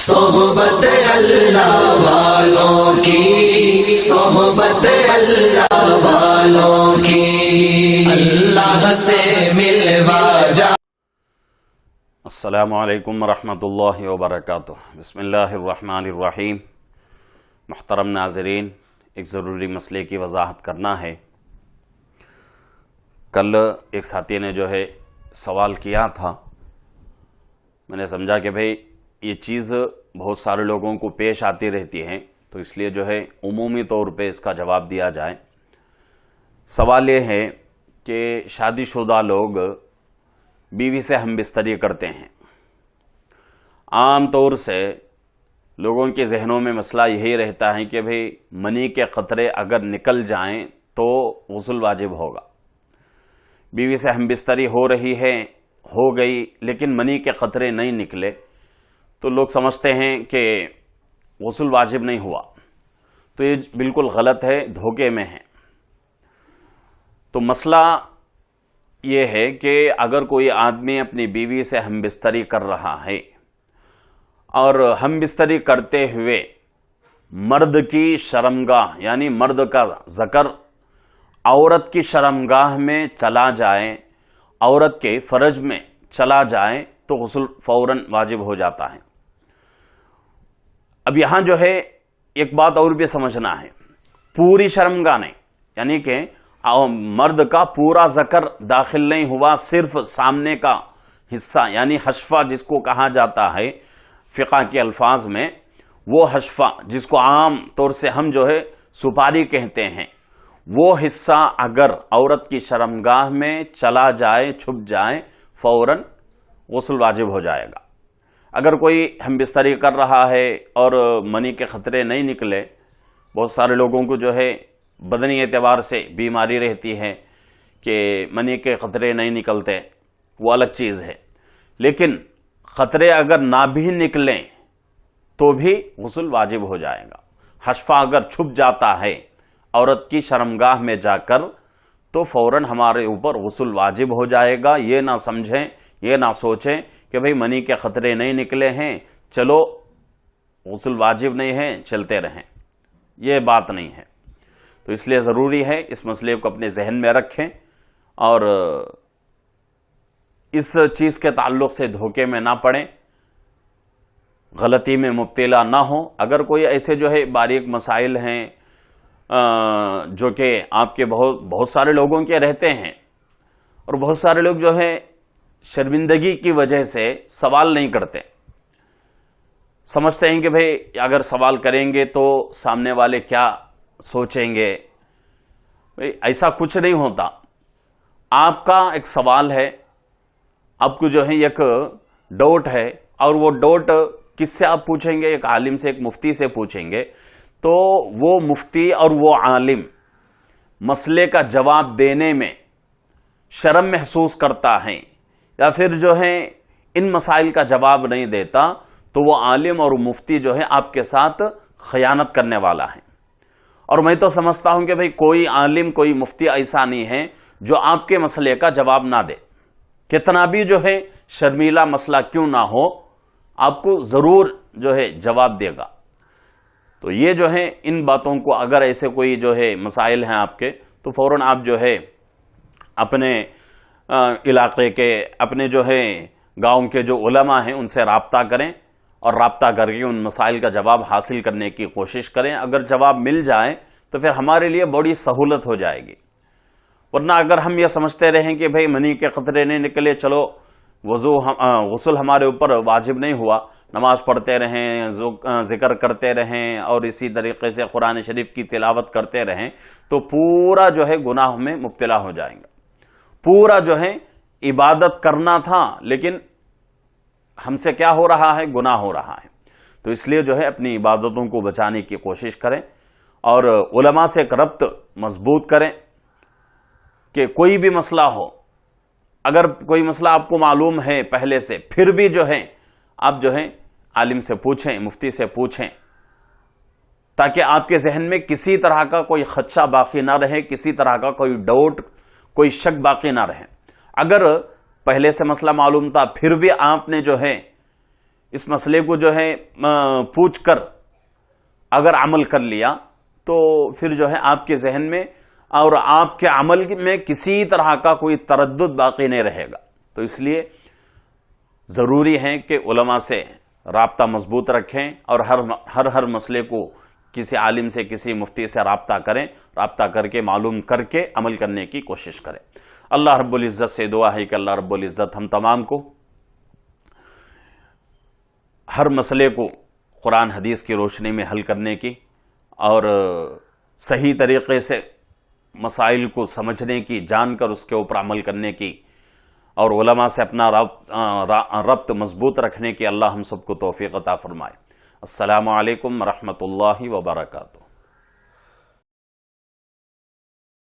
صحبت اللہ والوں کی، صحبت اللہ والوں کی، اللہ سے ملوا جا۔ السلام علیکم ورحمۃ اللہ وبرکاتہ۔ بسم اللہ الرحمن الرحیم۔ محترم ناظرین، ایک ضروری مسئلے کی وضاحت کرنا ہے۔ کل ایک ساتھی نے سوال کیا تھا، میں نے سمجھا کہ بھئی یہ چیز بہت سارے لوگوں کو پیش آتی رہتی ہے، تو اس لیے عمومی طور پہ اس کا جواب دیا جائے۔ سوال یہ ہے کہ شادی شدہ لوگ بیوی سے ہم بستری کرتے ہیں۔ عام طور سے لوگوں کے ذہنوں میں مسئلہ یہی رہتا ہے کہ بھئی منی کے قطرے اگر نکل جائیں تو غسل واجب ہوگا۔ بیوی سے ہم بستری ہو رہی ہے، ہو گئی، لیکن منی کے قطرے نہیں نکلے تو لوگ سمجھتے ہیں کہ غسل واجب نہیں ہوا، تو یہ بالکل غلط ہے، دھوکے میں ہے۔ تو مسئلہ یہ ہے کہ اگر کوئی آدمی اپنی بیوی سے ہم بستری کر رہا ہے اور ہم بستری کرتے ہوئے مرد کی شرمگاہ یعنی مرد کا ذکر عورت کی شرمگاہ میں چلا جائے، عورت کے فرج میں چلا جائے تو غسل فوراً واجب ہو جاتا ہے۔ اب یہاں ایک بات اور بھی سمجھنا ہے، پوری شرمگاہ نہیں، یعنی کہ مرد کا پورا ذکر داخل نہیں ہوا، صرف سامنے کا حصہ یعنی حشفہ جس کو کہا جاتا ہے فقہ کے الفاظ میں، وہ حشفہ جس کو عام طور سے ہم سپاری کہتے ہیں، وہ حصہ اگر عورت کی شرمگاہ میں چلا جائے، چھپ جائے، فوراً غسل واجب ہو جائے گا۔ اگر کوئی ہم بستری کر رہا ہے اور منی کے خطرے نہیں نکلے، بہت سارے لوگوں کو بدنی اعتبار سے بیماری رہتی ہے کہ منی کے خطرے نہیں نکلتے، وہ الگ چیز ہے، لیکن خطرے اگر نہ بھی نکلیں تو بھی غسل واجب ہو جائے گا۔ حشفہ اگر چھپ جاتا ہے عورت کی شرمگاہ میں جا کر تو فوراً ہمارے اوپر غسل واجب ہو جائے گا۔ یہ نہ سمجھیں، یہ نہ سوچیں کہ بھئی منی کے خطرے نہیں نکلے ہیں، چلو غسل واجب نہیں ہے، چلتے رہیں، یہ بات نہیں ہے۔ تو اس لیے ضروری ہے اس مسئلے کو اپنے ذہن میں رکھیں اور اس چیز کے تعلق سے دھوکے میں نہ پڑیں، غلطی میں مبتلا نہ ہوں۔ اگر کوئی ایسے باریک مسائل ہیں جو کہ آپ کے بہت سارے لوگوں کے رہتے ہیں، اور بہت سارے لوگ شرمندگی کی وجہ سے سوال نہیں کرتے، سمجھتے ہیں کہ بھئی اگر سوال کریں گے تو سامنے والے کیا سوچیں گے۔ بھئی ایسا کچھ نہیں ہوتا۔ آپ کا ایک سوال ہے، آپ کو ایک ڈاؤٹ ہے، اور وہ ڈاؤٹ کس سے آپ پوچھیں گے؟ ایک عالم سے، ایک مفتی سے پوچھیں گے، تو وہ مفتی اور وہ عالم مسئلے کا جواب دینے میں شرم محسوس کرتا ہے یا پھر ان مسائل کا جواب نہیں دیتا، تو وہ عالم اور مفتی آپ کے ساتھ خیانت کرنے والا ہے۔ اور میں تو سمجھتا ہوں کہ بھئی کوئی عالم، کوئی مفتی ایسا نہیں ہے جو آپ کے مسئلے کا جواب نہ دے، کتنا بھی شرمیلا مسئلہ کیوں نہ ہو، آپ کو ضرور جواب دے گا۔ تو یہ ان باتوں کو، اگر ایسے کوئی مسائل ہیں آپ کے، تو فوراً آپ اپنے علاقے کے، اپنے گاؤں کے جو علماء ہیں ان سے رابطہ کریں، اور رابطہ کر کے ان مسائل کا جواب حاصل کرنے کی کوشش کریں۔ اگر جواب مل جائے تو پھر ہمارے لیے بڑی سہولت ہو جائے گی۔ ورنہ اگر ہم یہ سمجھتے رہیں کہ بھئی منی کے قطرے نہیں نکلے، چلو غسل ہمارے اوپر واجب نہیں ہوا، نماز پڑھتے رہیں، ذکر کرتے رہیں، اور اسی طریقے سے قرآن شریف کی تلاوت کرتے رہیں، تو پورا گناہ میں مبتلا ہو جائیں گا۔ پورا عبادت کرنا تھا، لیکن ہم سے کیا ہو رہا ہے؟ گناہ ہو رہا ہے۔ تو اس لیے اپنی عبادتوں کو بچانے کی کوشش کریں، اور علماء سے ایک ربط مضبوط کریں کہ کوئی بھی مسئلہ ہو، اگر کوئی مسئلہ آپ کو معلوم ہے پہلے سے، پھر بھی آپ عالم سے پوچھیں، مفتی سے پوچھیں، تاکہ آپ کے ذہن میں کسی طرح کا کوئی خدشہ باقی نہ رہے، کسی طرح کا کوئی ڈاؤٹ، کوئی شک باقی نہ رہے۔ اگر پہلے سے مسئلہ معلوم تھا پھر بھی آپ نے اس مسئلے کو جو ہے پوچھ کر اگر عمل کر لیا تو پھر جو ہے آپ کے ذہن میں اور آپ کے عمل میں کسی طرح کا کوئی تردد باقی نہیں رہے گا. تو اس لیے ضروری ہے کہ علماء سے رابطہ مضبوط رکھیں اور ہر مسئلے کو کسی عالم سے کسی مفتی سے رابطہ کریں، رابطہ کر کے معلوم کر کے عمل کرنے کی کوشش کریں. اللہ رب العزت سے دعا ہے کہ اللہ رب العزت ہم تمام کو ہر مسئلے کو قرآن حدیث کی روشنی میں حل کرنے کی اور صحیح طریقے سے مسائل کو سمجھنے کی، جان کر اس کے اوپر عمل کرنے کی اور علماء سے اپنا ربط مضبوط رکھنے کی اللہ ہم سب کو توفیق عطا فرمائے. السلام علیکم ورحمۃ اللہ وبرکاتہ.